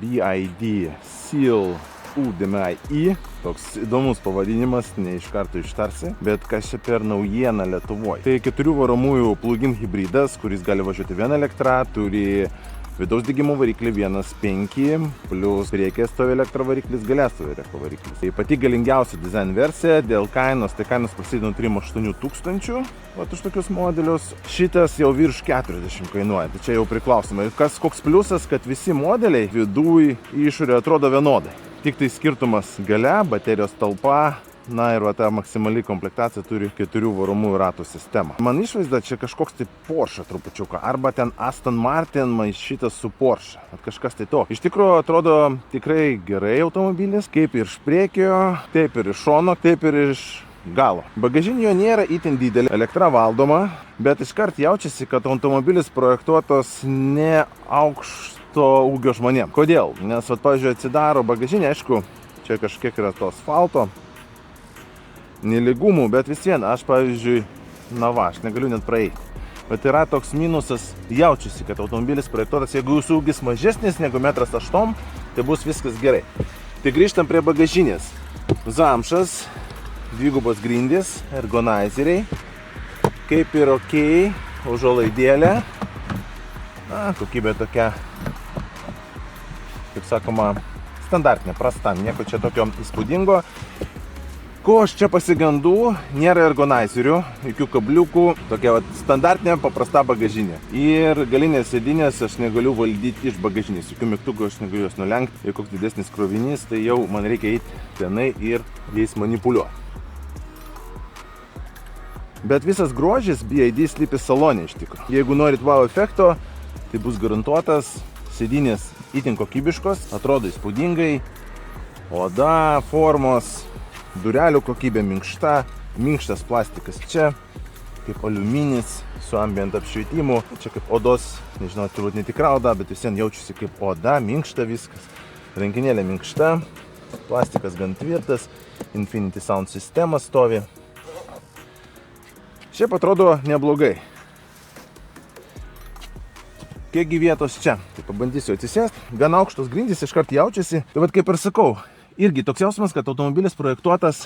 BID Seal UDMI. Toks įdomus pavadinimas, ne iš karto ištarsi, bet kas čia per naujieną Lietuvoje. Tai 4 varomųjų plug-in hybridas, kuris gali važiuoti viena elektra, turi vidaus degimo variklį 1.5, plus priekyje stovi elektrovariklis, gale stovi elektrovariklis. Tai pati galingiausia dizain versija, dėl kainos, tai kainos prasideda nuo 3-8 tūkstančių, už tokius modelius. Šitas jau virš 40 kainuoja, tai čia jau priklausomai. Koks pliusas, kad visi modeliai viduj išorė atrodo vienodai. Tik tai skirtumas gale, baterijos talpa, na ir va ta maksimali komplektacija turi 4 varomųjų ratų sistemą. Man išvaizda čia kažkoks tai Porsche trupučiuką, arba ten Aston Martin maišytas su Porsche, kažkas tai to. Iš tikrųjų atrodo tikrai gerai automobilis, kaip ir iš priekio, taip ir iš šono, taip ir iš galo. Bagažinė jo nėra itin didelė, elektra valdoma, bet iškart jaučiasi, kad automobilis projektuotas ne aukšto ūgio žmonėm. Kodėl? Nes, pavyzdžiui, atsidaro bagažinė, aišku, čia kažkiek yra to asfalto, nelygumų, bet vis vien, aš, pavyzdžiui, aš negaliu net praeiti. Bet yra toks minusas, jaučiasi, kad automobilis projektuotas, jeigu jūsų ūgis mažesnis negu 1,8 m, tai bus viskas gerai. Tai grįžtam prie bagažinės. Zamšas, dvigubos grindys, ergonizeriai, kaip ir ok, užuolaidėlė. Kokybė tokia, kaip sakoma, standartinė, prasta, nieko čia tokio įspūdingo. Ko aš čia pasigendu, nėra ergonizerių, jokių kabliukų, tokia standartinė paprasta bagažinė. Ir galinės sėdynės aš negaliu valdyti iš bagažinės, jokių mygtukų aš negaliu jos nulenkti. Jei koks didesnis krovinys, tai jau man reikia eiti tenai ir jais manipuliuoti. Bet visas grožis BID slypi salone iš tikrųjų. Jeigu norit wow efekto, tai bus garantuotas, sėdynės itin kokybiškos, atrodo įspūdingai, oda, formos, durelių kokybė minkšta, minkštas plastikas čia, kaip aliuminis su ambient apšvietimu, čia kaip odos, nežinau, turbūt netikra oda, bet vis vien jaučiasi kaip oda, minkšta viskas, rankinėlė minkšta, plastikas gan tvirtas, Infinity Sound sistema stovi. Šiaip atrodo neblogai. Kiekgi vietos čia? Tai pabandysiu atsisėsti. Gan aukštos grindys, iškart jaučiasi. Tai vat kaip ir sakau, irgi toks jausmas, kad automobilis projektuotas,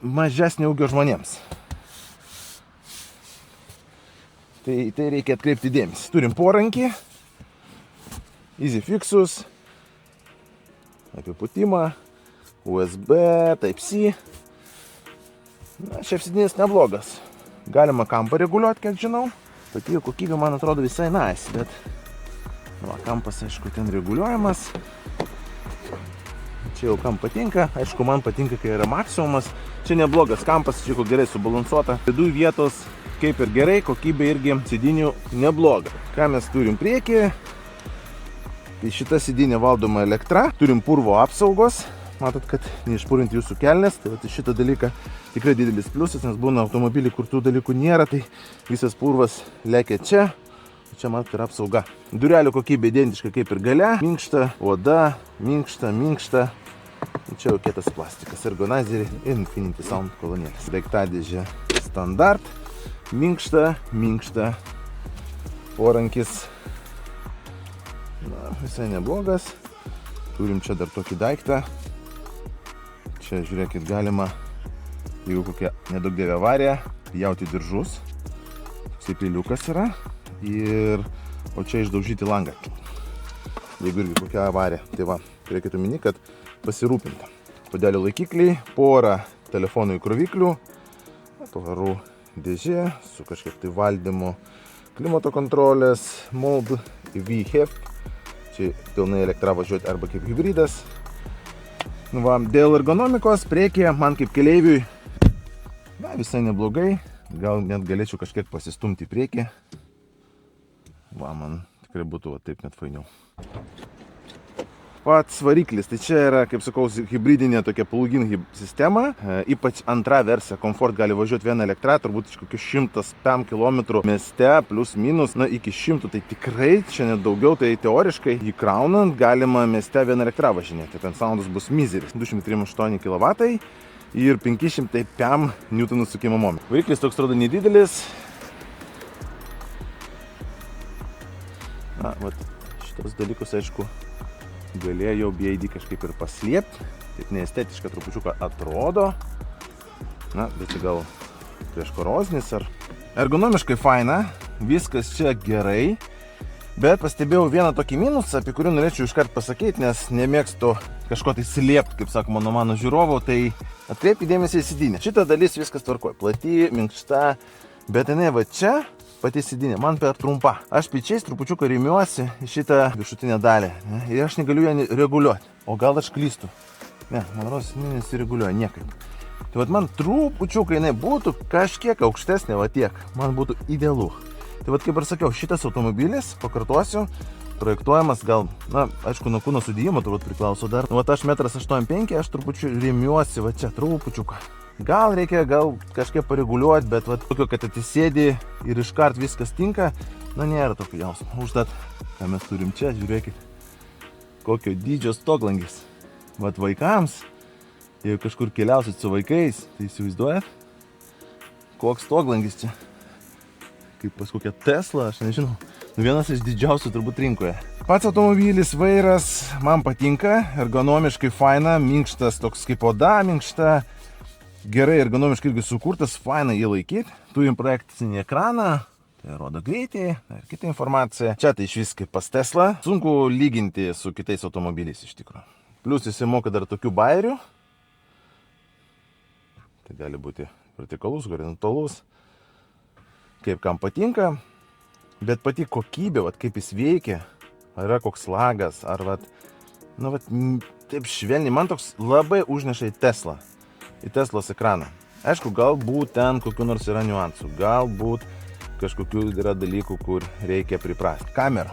mažesnio ūgio žmonėms. Tai reikia atkreipti dėmesį. Turim porankį, easy fixus, apipūtimą, USB, Type-C. Šiaip sėdynės neblogas. Galima kampą reguliuoti, kiek žinau. Pati kokybė, man atrodo, visai nice, bet kampas, aišku, ten reguliuojamas. Čia jau kam patinka, aišku, man patinka, kai yra maksimumas. Čia neblogas kampas, čia gerai subalansuota. Vidų vietos kaip ir gerai, kokybė irgi sėdinių nebloga. Ką mes turim priekį? Tai šita sėdinė valdoma elektra. Turim purvo apsaugos. Matot, kad neišpurinti jūsų kelnes. Tai šitą dalyką tikrai didelis pliusas, nes būna automobiliai, kur tų dalykų nėra, tai visas purvas lekia čia. Čia matot yra apsauga. Durelių kokybė identiška kaip ir gale. Minkšta, oda, minkšta. Čia jau kietas plastikas, ergonizeriai, Infinity Sound kolonėlės. Daiktadėžė standart, minkšta, porankis, visai neblogas. Turim čia dar tokį daiktą. Čia, žiūrėkit, galima, jeigu kokia nedaug dievė avarija, pjauti diržus. Toksai peiliukas yra. O čia išdaužyti langą. Jeigu irgi kokia avarija. Tai va, reikėtų omeny, kad pasirūpinta. Puodelio laikikliai, pora telefonų įkroviklių, pavarų dėžė su kažkiek tai valdymu, klimato kontrolės, mold, VHEV. Čia pilnai elektra važiuoti arba kaip hybridas. Dėl ergonomikos priekėje man kaip keleiviui visai neblogai. Gal net galėčiau kažkiek pasistumti į priekį. Man tikrai būtų taip net fainiau. Pats variklis, tai čia yra, kaip sakau, hybridinė tokia plug-in sistema. Ypač antra versija, Comfort gali važiuoti vieną elektrą, turbūt iš kokių 105 km mieste, plus minus, iki 100, tai tikrai čia net daugiau, tai teoriškai įkraunant galima mieste vieną elektrą važinėti. Ten soundas bus mizeris, 238 kW ir 500 Nm sukimo momentų. Variklis toks atrodo nedidelis. Šitos dalykus, aišku, galėjau BID kažkaip ir paslėpti, taip neestetiška trupučiuką atrodo, na, bet čia gal prieš koroznis ar ergonomiškai faina, viskas čia gerai, bet pastebėjau vieną tokį minusą, apie kurį norėčiau iškart pasakyti, nes nemėgstu kažko tai slėpti, kaip sakoma, nuo mano žiūrovo, tai atkreipkite dėmesį į sėdynę. Šita dalis viskas tvarkoja, plati, minkšta, bet jinai va čia, pati sėdynė, man per trumpa. Aš pečiais trupučiuką remiuosi į šitą viršutinę dalį, ne? Ir aš negaliu ją reguliuoti. O gal aš klystu? Ne, man rodos, nesireguliuoja niekaip. Tai vat man trupučiuką jinai būtų kažkiek aukštesnė, va tiek, man būtų idealu. Tai vat kaip ir sakiau, šitas automobilis, pakartosiu, projektuojamas gal, na, aišku, nuo kūno sudėjimo turbūt priklauso dar. Vat aš 1,85 m, aš trupučiu remiuosi, va čia, trupučiuką. Gal reikia kažkiek pareguliuoti, bet vat tokio, kad atsisėdi ir iškart viskas tinka, na, nėra tokio jausmo. Užtat, ką mes turim čia, žiūrėkit, kokio dydžio stoglangis. Vat vaikams, jeigu kažkur keliausit su vaikais, tai įsivaizduojat, koks stoglangis čia. Kaip pas kokią Tesla, aš nežinau. Vienas iš didžiausių turbūt rinkoje. Pats automobilis, vairas, man patinka, ergonomiškai faina, minkštas, toks kaip oda, minkšta. Gerai ergonomiškai irgi sukurtas, faina jį laikyti. Turim projekcinį ekraną, tai rodo greitį ir kitą informaciją. Čia tai iš vis kaip pas Tesla. Sunku lyginti su kitais automobiliais iš tikrųjų. Plius jis moka dar tokių bairių. Tai gali būti vertikalus, horizontalus. Kaip kam patinka. Bet pati kokybė, vat, kaip jis veikia, ar yra koks lagas, ar vat, nu, vat, taip švelniai, man toks labai užneša į Tesla. Į Teslos ekraną. Aišku, galbūt ten kokių nors yra niuansų, galbūt kažkokių yra dalykų, kur reikia priprasti. Kamera.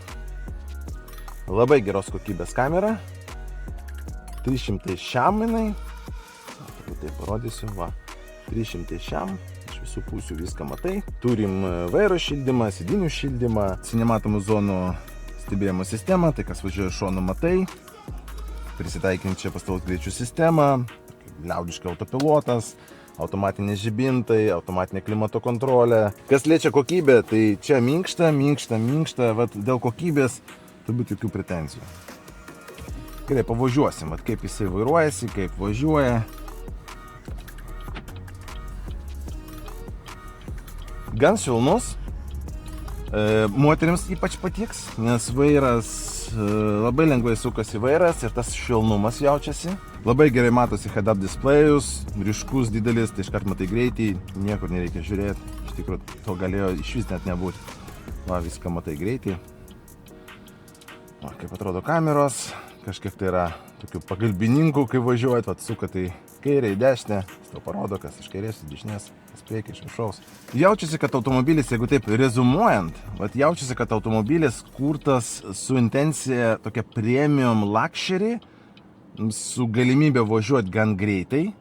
Labai geros kokybės kamera. 300 šiam jinai. Tai parodysiu, va. 300 šiam. Iš visų pusių viską matai. Turim vairo šildymą, sėdinių šildymą, nematomų zonų stebėjimo sistemą, tai kas važiuoja šonu matai. Prisitaikinčią pastovaus greičių sistemą. Liaudiškai autopilotas, automatiniai žibintai, automatinė klimato kontrolė. Kas liečia kokybę, tai čia minkšta, vat dėl kokybės turbūt jokių pretenzijų. Gerai, pavažiuosim, vat kaip jisai vairuojasi, kaip važiuoja. Gan švelnus, moterims ypač patiks, nes vairas labai lengvai sukasi vairas ir tas švelnumas jaučiasi. Labai gerai matosi head-up displejus, ryškus didelis, tai iškart matai greitį, niekur nereikia žiūrėti. Iš tikrųjų, to galėjo iš vis net nebūti. Va, viską matai greitį. Va, kaip atrodo kameros, kažkiek tai yra tokių pagalbininkų, kai važiuojat, vat suka tai kairė į dešinę, to parodo, kas iš kairės į dešinės, kas priekį iš viršaus. Jaučiasi, kad automobilis, jeigu taip rezumuojant, vat jaučiasi, kad automobilis kurtas su intencija tokia premium luxury, su galimybė važiuoti gan greitai,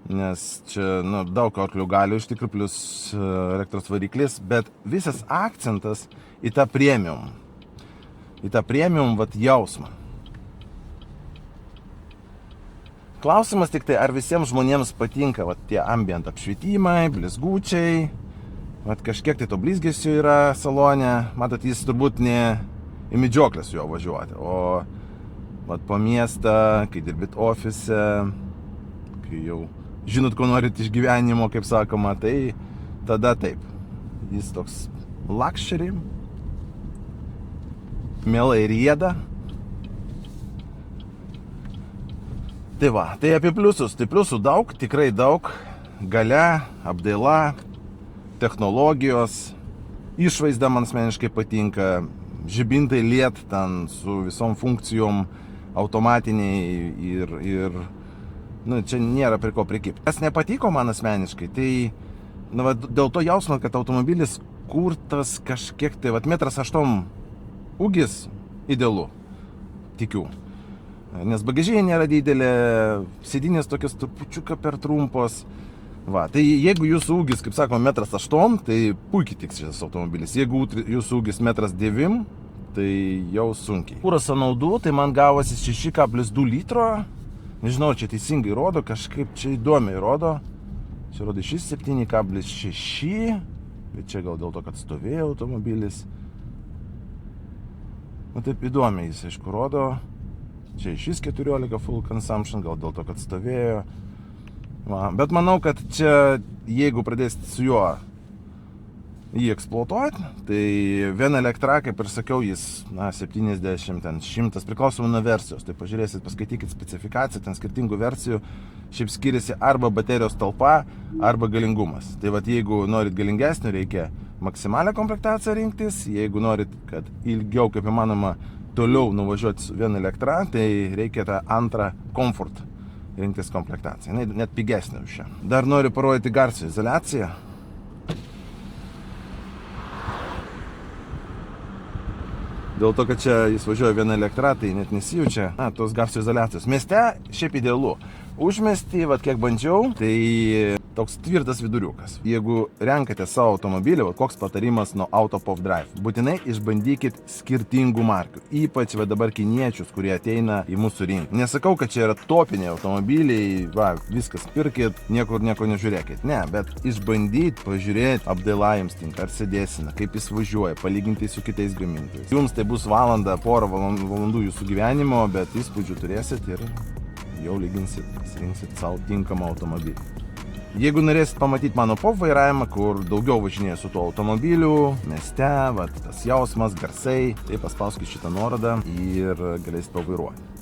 nes čia daug arklių galių iš tikrųjų, plus elektros variklis, bet visas akcentas į tą premium vat jausmą. Klausimas tik tai, ar visiems žmonėms patinka vat tie ambient apšvietimai, blizgučiai, vat kažkiek tai to blizgesio yra salone, matot, jis turbūt ne į medžioklę su juo važiuoti, o vat po miestą, kai dirbit ofise, kai jau žinot, ko norit iš gyvenimo, kaip sakoma, tai tada taip. Jis toks luxury, mielai rieda. Tai va, tai apie pliusus. Tai pliusų daug, tikrai daug. Galia, apdaila, technologijos, išvaizda man asmeniškai patinka, žibintai liet ten su visom funkcijom, automatiniai ir čia nėra prie ko prikipti. Kas nepatiko man asmeniškai, tai dėl to jausmo, kad automobilis kurtas kažkiek tai, 1,8 m ūgis idealu, tikiu. Nes bagažėje nėra didelė, sėdynės tokios trupučiuką per trumpos. Va, tai jeigu jūsų ūgis, kaip sakoma, 1,8 m, tai puikiai tiks šis automobilis. Jeigu jūsų ūgis 1,9 m, tai jau sunkiai. Kuro sąnaudų, tai man gavosi 6,2 litro. Nežinau, čia teisingai rodo, kažkaip čia įdomiai rodo. Čia rodo 7,6, bet čia gal dėl to, kad stovėjo automobilis. Taip įdomiai jis, aišku, rodo. Čia iš vis 14 full consumption, gal dėl to, kad stovėjo. Va, bet manau, kad čia, jeigu pradėsit su juo jį eksploatuoti, tai vien elektra, kaip ir sakiau, jis 70, ten 100, priklausomai nuo versijos. Tai pažiūrėsit, paskaitykit specifikaciją, ten skirtingų versijų šiaip skiriasi arba baterijos talpa, arba galingumas. Tai vat, jeigu norit galingesnio, reikia maksimalią komplektaciją rinktis. Jeigu norit, kad ilgiau kaip įmanoma toliau nuvažiuoti su vien elektra, tai reikia tą antrą komfort rinktis komplektaciją. Net pigesnė už šią. Dar noriu parodyti garso izoliaciją. Dėl to, kad čia jis važiuoja viena elektra, tai net nesijaučia tos garso izoliacijos. Mieste šiaip idealu. Užmiestį, vat kiek bandžiau, tai toks tvirtas viduriukas. Jeigu renkate savo automobilį, koks patarimas nuo Autopov Drive? Būtinai išbandykit skirtingų markių. Ypač dabar kiniečius, kurie ateina į mūsų rinką. Nesakau, kad čia yra topiniai automobiliai, viskas pirkit, nieko nežiūrėkit. Ne, bet išbandyt, pažiūrėti, apdaila jums tinka, ar sėdėsina, kaip jis važiuoja, palyginti su kitais gamintojais. Jums tai bus porą valandų jūsų gyvenimo, bet įspūdžių turėsit ir jau lyginsit, pasirinksit savo tinkamą automobilį. Jeigu norėsit pamatyti mano pop vairavimą, kur daugiau važinėju su tuo automobiliu, mieste, tas jausmas, garsai, tai paspauskit šitą nuorodą ir galėsit pavairuoti.